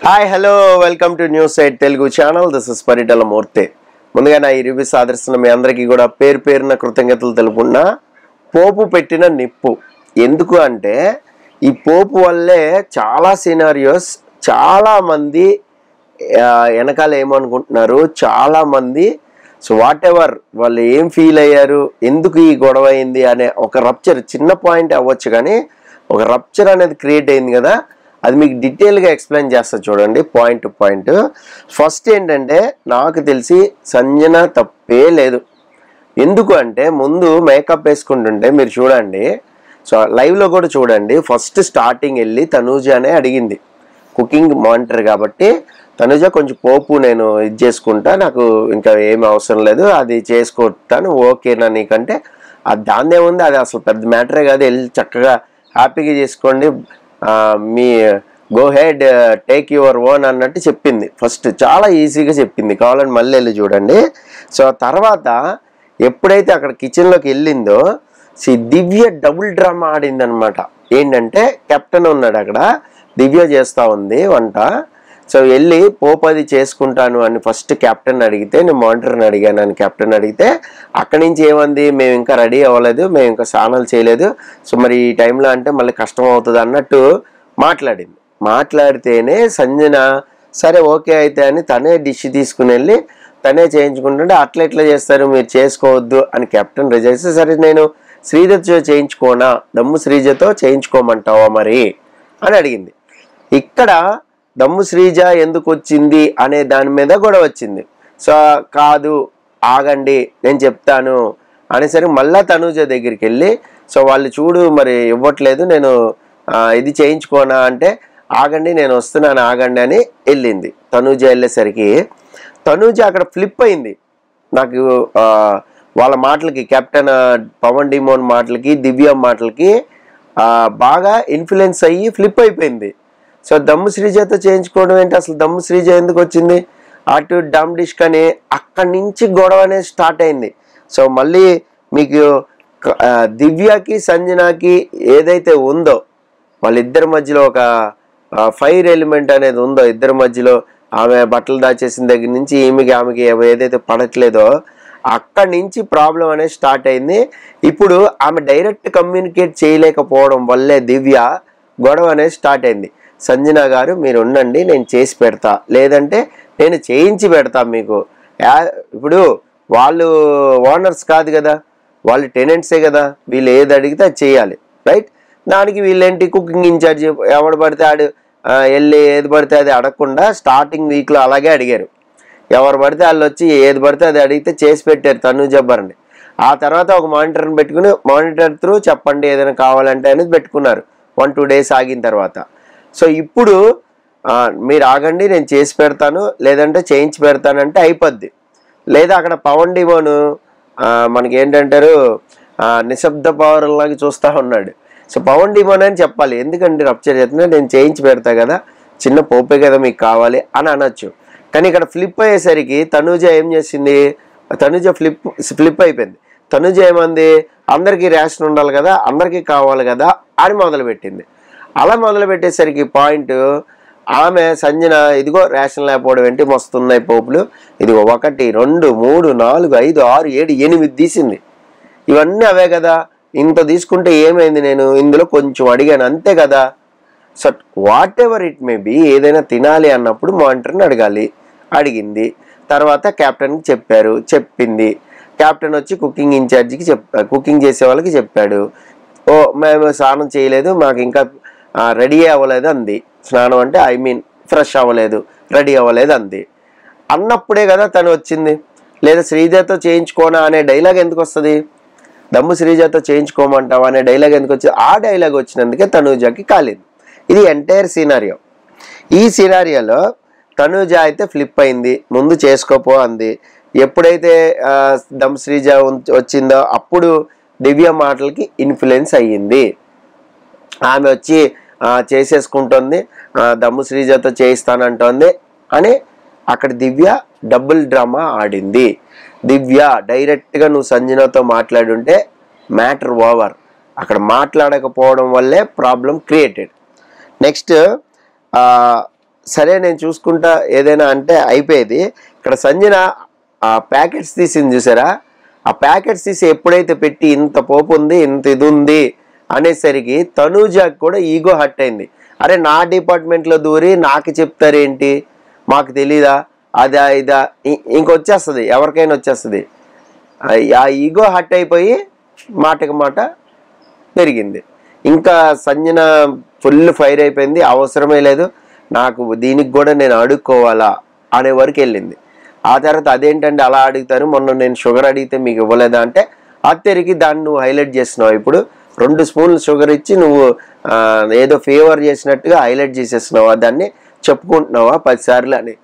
Hi hello welcome to news site Telugu channel. This is Paritala Murthy. ముందుగా నా ఈ రివ్యూస్ ఆదరిస్తున్న మీ అందరికీ కూడా పేరున కృతజ్ఞతలు తెలుపుకున్నా. పోపు పెట్టిన నిప్పు ఎందుకు అంటే ఈ పోపు వల్లే చాలా సినారియోస్ చాలామంది వెనకాల ఏమనుకుంటున్నారు, చాలామంది సో వాట్ ఎవర్ వాళ్ళు ఏం ఫీల్ అయ్యారు, ఎందుకు ఈ గొడవ అయింది అనే ఒక రప్చర్, చిన్న పాయింట్ అవ్వచ్చు కానీ ఒక రప్చర్ అనేది క్రియేట్ అయింది కదా, అది మీకు డీటెయిల్గా ఎక్స్ప్లెయిన్ చేస్తా చూడండి పాయింట్ టు పాయింట్. ఫస్ట్ ఏంటంటే నాకు తెలిసి సంజన తప్పే లేదు. ఎందుకు అంటే ముందు మేకప్ వేసుకుంటుంటే మీరు చూడండి, సో లైవ్లో కూడా చూడండి, ఫస్ట్ స్టార్టింగ్ వెళ్ళి తనూజానే అడిగింది. కుకింగ్ మానిటర్ కాబట్టి తనూజ కొంచెం పోపు నేను ఇది చేసుకుంటా, నాకు ఇంకా ఏమి అవసరం లేదు, అది చేసుకుంటాను ఓకేనా నీకంటే, అది దాన్నే ఉంది, అది అసలు పెద్ద మ్యాటరే కాదు, వెళ్ళి చక్కగా హ్యాపీగా చేసుకోండి, me go head take your own అన్నట్టు చెప్పింది. ఫస్ట్ చాలా ఈజీగా చెప్పింది, కావాలని మళ్ళీ వెళ్ళి చూడండి. సో తర్వాత ఎప్పుడైతే అక్కడ కిచెన్లోకి వెళ్ళిందో దివ్య డబుల్ డ్రామా ఆడింది అనమాట. ఏంటంటే కెప్టెన్ ఉన్నాడు అక్కడ, దివ్య చేస్తూ ఉంది వంట. సో వెళ్ళి పోపది చేసుకుంటాను అని ఫస్ట్ కెప్టెన్ అడిగితే, నేను మానిటర్ని అడిగాను అని కెప్టెన్ అడిగితే, అక్కడి నుంచి ఏమంది, మేము ఇంకా రెడీ అవ్వలేదు, మేము ఇంకా స్నానాలు చేయలేదు, సో మరి ఈ టైంలో అంటే మళ్ళీ కష్టం అవుతుంది అన్నట్టు మాట్లాడింది. మాట్లాడితేనే సంజన సరే ఓకే అయితే అని తనే డిష్ తీసుకుని వెళ్ళి తనే చేయించుకుంటుంటే, అట్లా ఎట్లా చేస్తారు మీరు చేసుకోవద్దు అని కెప్టెన్ రిజెక్ట్ చేస్తే, సరే నేను శ్రీజతో చేయించుకోనా, దమ్ము శ్రీజతో చేయించుకోమంటావా మరి అని అడిగింది. ఇక్కడ దమ్ము శ్రీజ ఎందుకు వచ్చింది అనే దాని మీద గొడవ వచ్చింది. సో కాదు ఆగండి నేను చెప్తాను అనేసరికి మళ్ళా తనూజ దగ్గరికి వెళ్ళి, సో వాళ్ళు చూడు మరి ఇవ్వట్లేదు, నేను ఇది చేయించుకోనా అంటే, ఆగండి నేను వస్తున్నాను ఆగండి అని వెళ్ళింది. తనూజ వెళ్ళేసరికి తనూజ అక్కడ ఫ్లిప్ అయింది. నాకు వాళ్ళ మాటలకి, కెప్టెన్ పవన్ డిమోన్ మాటలకి, దివ్య మాటలకి బాగా ఇన్ఫ్లుయెన్స్ అయ్యి ఫ్లిప్ అయిపోయింది. సో దమ్ము శ్రీజతో చేయించుకోవడం ఏంటి, అసలు దమ్ము శ్రీజ ఎందుకు వచ్చింది, అటు డమ్ డిష్ కానీ అక్కడి నుంచి గొడవ అనేది స్టార్ట్ అయింది. సో మళ్ళీ మీకు దివ్యకి సంజనాకి ఏదైతే ఉందో వాళ్ళిద్దరి మధ్యలో ఒక ఫైర్ ఎలిమెంట్ అనేది ఉందో ఇద్దరి మధ్యలో, ఆమె బట్టలు దాచేసిన దగ్గర నుంచి ఆమెకి ఏదైతే పడట్లేదో అక్కడి నుంచి ప్రాబ్లం అనేది స్టార్ట్ అయింది. ఇప్పుడు ఆమె డైరెక్ట్ కమ్యూనికేట్ చేయలేకపోవడం వల్లే దివ్య గొడవ అనేది స్టార్ట్ అయింది. సంజన గారు మీరు ఉండండి, నేను చేసి పెడతా, లేదంటే నేను చేయించి పెడతా మీకు. ఇప్పుడు వాళ్ళు ఓనర్స్ కాదు కదా, వాళ్ళు టెనెంట్సే కదా, వీళ్ళు ఏది అడిగితే అది చేయాలి, రైట్? దానికి వీళ్ళేంటి కుకింగ్ ఇన్ఛార్జ్ ఎవడు పడితే ఆడు వెళ్ళి ఏది పడితే అది అడగకుండా స్టార్టింగ్ వీక్లో అలాగే అడిగారు. ఎవరు పడితే వాళ్ళు వచ్చి ఏది పడితే అది అడిగితే చేసి పెట్టారు తనూజబ్బర్ని. ఆ తర్వాత ఒక మానిటర్ని పెట్టుకుని మానిటర్ త్రూ చెప్పండి ఏదైనా కావాలంటే అనేది పెట్టుకున్నారు 1-2 డేస్ ఆగిన తర్వాత. సో ఇప్పుడు మీరు ఆగండి నేను చేసి పెడతాను, లేదంటే చేయించి పెడతానంటే అయిపోద్ది. లేదా అక్కడ పవన్ డిమోను మనకి ఏంటంటారు నిశ్శబ్ద పౌరులాగా చూస్తూ ఉన్నాడు. సో పవన్ డిమోన్ అని చెప్పాలి, ఎందుకంటే రప్చర్ చేస్తున్నా, నేను చేయించి పెడతా కదా, చిన్న పోపే కదా మీకు కావాలి అని అనొచ్చు. కానీ ఇక్కడ ఫ్లిప్ అయ్యేసరికి తనూజ ఏం చేసింది, తనూజ ఫ్లిప్ అయిపోయింది. తనూజ ఏమంది, అందరికీ రేషన్ ఉండాలి కదా, అందరికీ కావాలి కదా అని మొదలుపెట్టింది. అలా మొదలుపెట్టేసరికి పాయింట్ ఆమె సంజన ఇదిగో రేషన్ లేకపోవడం ఏంటి, మస్తున్నాయి పోపులు, ఇదిగో 1 2 3 4 5 6 7 8 తీసింది. ఇవన్నీ అవే కదా, ఇంత తీసుకుంటే ఏమైంది, నేను ఇందులో కొంచెం అడిగాను అంతే కదా. So what ever it may be, ఏదైనా తినాలి అన్నప్పుడు మానిటర్ని అడగాలి, అడిగింది. తర్వాత కెప్టెన్కి చెప్పారు, చెప్పింది. కెప్టెన్ వచ్చి కుకింగ్ ఇన్ఛార్జికి కుకింగ్ చేసే వాళ్ళకి చెప్పాడు, ఓ మేము స్నానం చేయలేదు, మాకు ఇంకా రెడీ అవ్వలేదు అంది. స్నానం అంటే ఐ మీన్ ఫ్రెష్ అవ్వలేదు, రెడీ అవ్వలేదు అంది. అన్నప్పుడే కదా తను వచ్చింది. లేదా శ్రీజతో చేయించుకోనా అనే డైలాగ్ ఎందుకు వస్తుంది, దమ్ము శ్రీజతో చేయించుకోమంటావా అనే డైలాగ్ ఎందుకు వచ్చింది, ఆ డైలాగ్ వచ్చినందుకే తనూజకి కాలేదు. ఇది ఎంటైర్ సినారియో. ఈ సినారియోలో తనూజ అయితే ఫ్లిప్ అయింది, ముందు చేసుకోపో అంది. ఎప్పుడైతే దమ్ శ్రీజ వచ్చిందో అప్పుడు దివ్య మాటలకి ఇన్ఫ్లుయెన్స్ అయ్యింది. ఆమె వచ్చి చేసేసుకుంటుంది, దమ్ము శ్రీజతో చేయిస్తానంటోంది అని అక్కడ దివ్య డబుల్ డ్రామా ఆడింది. దివ్య డైరెక్ట్గా నువ్వు సంజనతో మాట్లాడుంటే మ్యాటర్ ఓవర్. అక్కడ మాట్లాడకపోవడం వల్లే ప్రాబ్లం క్రియేటెడ్. నెక్స్ట్ సరే నేను చూసుకుంటా ఏదైనా అంటే అయిపోయేది. ఇక్కడ సంజన ఆ ప్యాకెట్స్ తీసింది చూసారా, ఆ ప్యాకెట్స్ తీసి ఎప్పుడైతే పెట్టి ఇంత పోపు ఉంది ఇంత ఇది ఉంది అనేసరికి తనూజకి కూడా ఈగో హర్ట్ అయింది. అరే నా డిపార్ట్మెంట్లో దూరి నాకు చెప్తారేంటి, మాకు తెలీదా, అదా ఇదా ఇంకొచ్చేస్తుంది, ఎవరికైనా వచ్చేస్తుంది. ఆ ఈగో హర్ట్ అయిపోయి మాటకి మాట పెరిగింది. ఇంకా సంజన ఫుల్ ఫైర్ అయిపోయింది, అవసరమే లేదు నాకు దీనికి కూడా నేను అడుక్కోవాలా అనే వరకు వెళ్ళింది. ఆ తర్వాత అదేంటంటే అలా అడుగుతారు, మొన్న నేను షుగర్ అడిగితే మీకు ఇవ్వలేదా అంటే అత్తరికి దాన్ని నువ్వు హైలైట్ చేస్తున్నావు, ఇప్పుడు 2 స్పూన్లు షుగర్ ఇచ్చి నువ్వు ఏదో ఫేవర్ చేసినట్టుగా హైలైట్ చేసేస్తున్నావా, దాన్ని చెప్పుకుంటున్నావా 10 సార్లు అని.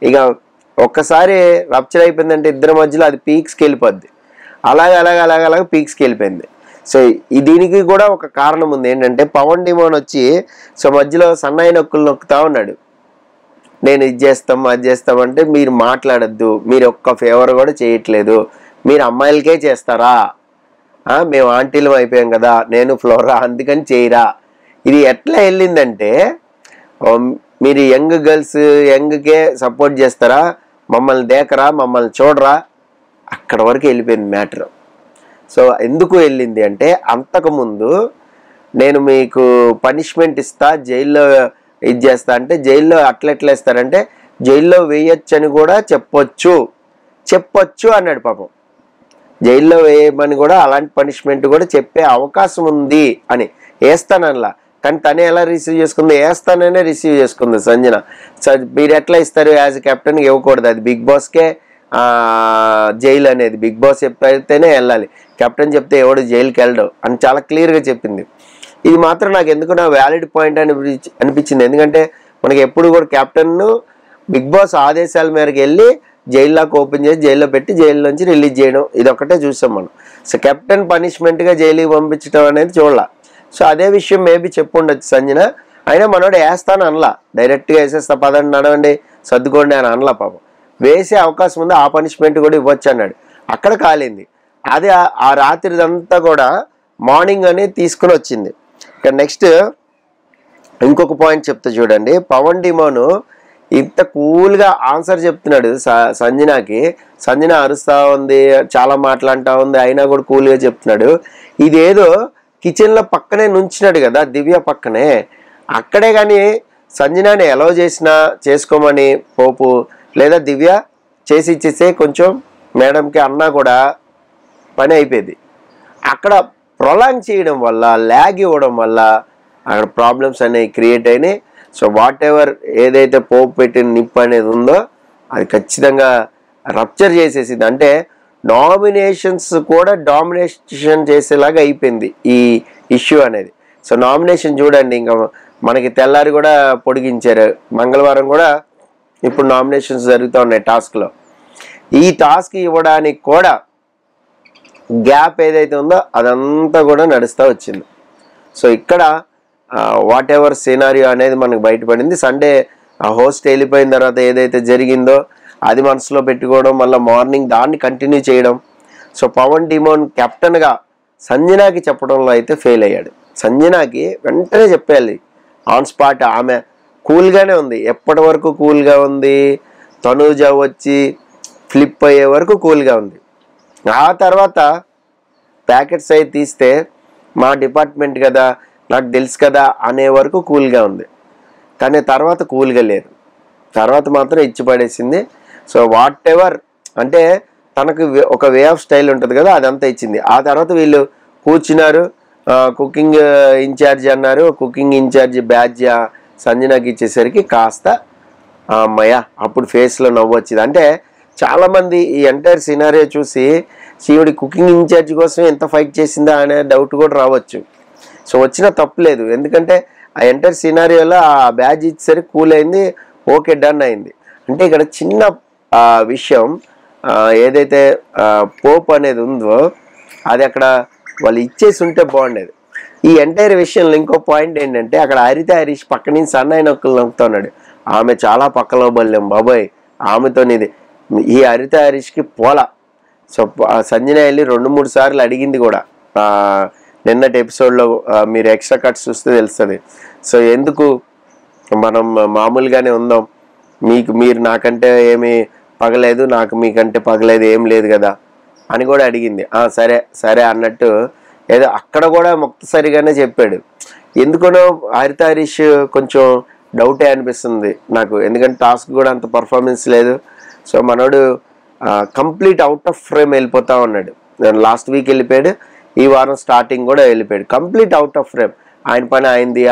ఇక ఒక్కసారి రప్చర్ అయిపోయిందంటే ఇద్దరి మధ్యలో అది పీక్స్కి వెళ్ళిపోద్ది. అలాగే పీక్స్కి వెళ్ళిపోయింది. సో దీనికి కూడా ఒక కారణం ఉంది ఏంటంటే పవన్ డిమాండ్ వచ్చి సో మధ్యలో సన్నాయి నొక్కులు నొక్కుతా ఉన్నాడు. నేను ఇది చేస్తాం అది చేస్తామంటే మీరు మాట్లాడద్దు, మీరు ఒక్క ఫేవర్ కూడా చేయట్లేదు, మీరు అమ్మాయిలకే చేస్తారా, మేము ఆంటీలు అయిపోయాం కదా, నేను ఫ్లోరా అందుకని చేయరా. ఇది ఎట్లా వెళ్ళిందంటే మీరు యంగ్ గర్ల్స్ యంగ్కే సపోర్ట్ చేస్తారా, మమ్మల్ని దేకరా, మమ్మల్ని చూడరా, అక్కడ వరకు వెళ్ళిపోయింది మ్యాటర్. సో ఎందుకు వెళ్ళింది అంటే అంతకుముందు నేను మీకు పనిష్మెంట్ ఇస్తా, జైల్లో ఇది చేస్తా అంటే జైల్లో అట్లెట్లా ఇస్తారంటే జైల్లో వేయచ్చు అని కూడా చెప్పొచ్చు అన్నాడు పాపం. జైల్లో వేయమని కూడా అలాంటి పనిష్మెంట్ కూడా చెప్పే అవకాశం ఉంది అని వేస్తానలా. కానీ తనే ఎలా రిసీవ్ చేసుకుంది, వేస్తాననే రిసీవ్ చేసుకుంది సంజన. మీరు ఎట్లా ఇస్తారు, యాజ్ కెప్టెన్కి ఇవ్వకూడదు, అది బిగ్ బాస్కే జైలు అనేది, బిగ్ బాస్ చెప్తేనే వెళ్ళాలి, కెప్టెన్ చెప్తే ఎవడు జైలుకి వెళ్ళడు అని చాలా క్లియర్గా చెప్పింది. ఇది మాత్రం నాకు ఎందుకు నా వ్యాలిడ్ పాయింట్ అనిపించింది. ఎందుకంటే మనకి ఎప్పుడు కూడా కెప్టెన్ను బిగ్ బాస్ ఆదేశాల మేరకు వెళ్ళి జైల్లోకి ఓపెన్ చేసి జైల్లో పెట్టి జైల్లోంచి రిలీజ్ చేయడం ఇదొక్కటే చూసాం మనం. సో కెప్టెన్ పనిష్మెంట్గా జైలుకి పంపించడం అనేది చూడాల. సో అదే విషయం మేబీ చెప్పుండొచ్చు సంజన, అయినా మనోడు వేస్తాను అనలా, డైరెక్ట్గా వేసేస్తా పదండి నడవండి సర్దుకోండి అని అనలా. పాపం వేసే అవకాశం ఉంది, ఆ పనిష్మెంట్ కూడా ఇవ్వచ్చు అన్నాడు, అక్కడ కాలింది. అదే ఆ రాత్రిదంతా కూడా మార్నింగ్ అనేది తీసుకుని వచ్చింది. ఇక నెక్స్ట్ ఇంకొక పాయింట్ చెప్తా చూడండి. పవన్ డిమాను ఇంత కూల్గా ఆన్సర్ చెప్తున్నాడు సంజనాకి, సంజన అరుస్తూ ఉంది, చాలా మాట్లాడుతూ ఉంది, అయినా కూడా కూల్గా చెప్తున్నాడు. ఇదేదో కిచెన్లో పక్కనే నుంచినాడు కదా దివ్య పక్కనే, అక్కడే కానీ సంజనాని ఎలా చేసినా చేసుకోమని పోపు లేదా దివ్య చేసి ఇచ్చేస్తే కొంచెం మేడంకి అన్నా కూడా పని అయిపోయింది. అక్కడ ప్రొలాంగ్ చేయడం వల్ల, ల్యాగ్ ఇవ్వడం వల్ల అక్కడ ప్రాబ్లమ్స్ అనేవి క్రియేట్ అయినాయి. సో వాట్ ఎవర్ ఏదైతే పోపు పెట్టిన నిప్పు అనేది ఉందో అది ఖచ్చితంగా రప్చర్ చేసేసింది. అంటే నామినేషన్స్ కూడా డామినేషన్ చేసేలాగా అయిపోయింది ఈ ఇష్యూ అనేది. సో నామినేషన్ చూడండి, ఇంకా మనకి తెల్లారి కూడా పొడిగించారు, మంగళవారం కూడా ఇప్పుడు నామినేషన్స్ జరుగుతూ ఉన్నాయి టాస్క్లో. ఈ టాస్క్ ఇవ్వడానికి కూడా గ్యాప్ ఏదైతే ఉందో అదంతా కూడా నడుస్తూ వచ్చింది. సో ఇక్కడ వాట్ ఎవర్ సినారియో అనేది మనకు బయటపడింది. సండే హోస్ట్ వెళ్ళిపోయిన తర్వాత ఏదైతే జరిగిందో అది మనసులో పెట్టుకోవడం, మళ్ళీ మార్నింగ్ దాన్ని కంటిన్యూ చేయడం. సో పవన్ డిమాన్ కెప్టెన్గా సంజనాకి చెప్పడంలో అయితే ఫెయిల్ అయ్యాడు. సంజనాకి వెంటనే చెప్పేయాలి ఆన్ స్పాట్. ఆమె కూల్గానే ఉంది, ఎప్పటి వరకు కూల్గా ఉంది, తనూజ వచ్చి ఫ్లిప్ అయ్యే వరకు కూల్గా ఉంది. ఆ తర్వాత ప్యాకెట్స్ అయి తీస్తే మా డిపార్ట్మెంట్ కదా, నాకు తెలుసు కదా అనే వరకు కూల్గా ఉంది. కానీ తర్వాత కూల్గా లేదు, తర్వాత మాత్రం ఇచ్చి పడేసింది. సో వాట్ ఎవర్ అంటే తనకు ఒక వే ఆఫ్ స్టైల్ ఉంటుంది కదా, అదంతా ఇచ్చింది. ఆ తర్వాత వీళ్ళు కూర్చున్నారు, కుకింగ్ ఇన్ఛార్జ్ అన్నారు, కుకింగ్ ఇన్ఛార్జ్ బ్యాడ్జ్ సంజనాకి ఇచ్చేసరికి కాస్త అమ్మయ్య అప్పుడు ఫేస్లో నవ్వు వచ్చింది. అంటే చాలామంది ఈ ఎంటైర్ సినారియో చూసి శివుడి కుకింగ్ ఇన్ఛార్జ్ కోసం ఎంత ఫైట్ చేసిందా అనే డౌట్ కూడా రావచ్చు. సో వచ్చినా తప్పులేదు, ఎందుకంటే ఆ ఎంటైర్ సినారియోలో ఆ బ్యాడ్జ్ ఇచ్చేసరికి కూల్ అయింది, ఓకే డన్ అయింది. అంటే ఇక్కడ చిన్న విషయం ఏదైతే పోప్ అనేది ఉందో అది అక్కడ వాళ్ళు ఇచ్చేసి ఉంటే బాగుండేది. ఈ ఎంటైర్ విషయంలో ఇంకో పాయింట్ ఏంటంటే అక్కడ హరిత హరీష్ పక్క నుంచి సన్నాయి నొక్కులు నొక్కుతా ఉన్నాడు. ఆమె చాలా పక్కలో బల్లేం బాబాయ్, ఆమెతోనిది ఈ హరిత హరీష్కి పోలా. సో సంజన వెళ్ళి 2-3 సార్లు అడిగింది కూడా, నిన్నటి ఎపిసోడ్లో మీరు ఎక్స్ట్రా కట్స్ చూస్తే తెలుస్తుంది. సో ఎందుకు మనం మామూలుగానే ఉందాం, మీరు నాకంటే ఏమి పగలేదు, నాకు మీకంటే పగలేదు ఏం లేదు కదా అని కూడా అడిగింది. సరే సరే అన్నట్టు ఏదో అక్కడ కూడా ముక్తసరిగానే చెప్పాడు. ఎందుకనో హరిత హరీష్ కొంచెం డౌటే అనిపిస్తుంది నాకు, ఎందుకంటే టాస్క్ కూడా అంత పర్ఫార్మెన్స్ లేదు. సో మనోడు కంప్లీట్ అవుట్ ఆఫ్ ఫ్రేమ్ వెళ్ళిపోతా ఉన్నాడు. లాస్ట్ వీక్ వెళ్ళిపోయాడు, ఈ వారం స్టార్టింగ్ కూడా వెళ్ళిపోయాడు, కంప్లీట్ అవుట్ ఆఫ్ ఫ్రేమ్. ఆయన పని అయింది,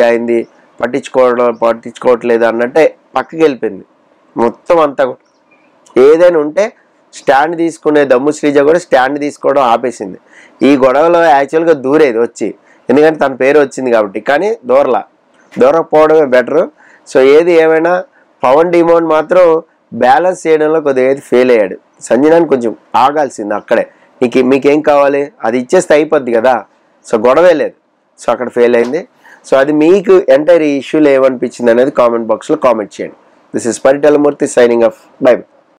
అయింది, పట్టించుకోవట్లేదు అన్నట్టే పక్కకి వెళ్ళిపోయింది మొత్తం అంతా. ఏదైనా ఉంటే స్టాండ్ తీసుకునే దమ్ము శ్రీజ కూడా స్టాండ్ తీసుకోవడం ఆపేసింది. ఈ గొడవలో యాక్చువల్గా దూరేది వచ్చి, ఎందుకంటే తన పేరు వచ్చింది కాబట్టి, కానీ దూరకపోవడమే బెటరు. సో ఏది ఏమైనా పవన్ డిమోన్ మాత్రం బ్యాలెన్స్ చేయడంలో కొద్దిగా ఫెయిల్ అయ్యాడు. సంజనాని కొంచెం ఆగాల్సింది అక్కడే, మీకేం కావాలి అది ఇచ్చేస్తే అయిపోద్ది కదా, సో గొడవే లేదు, సో అక్కడ ఫెయిల్ అయింది. సో అది మీకు ఎంటైర్ ఈ ఇష్యూలో ఏమనిపించింది అనేది కామెంట్ బాక్స్లో కామెంట్ చేయండి. This is Paritala Murthy signing off. By.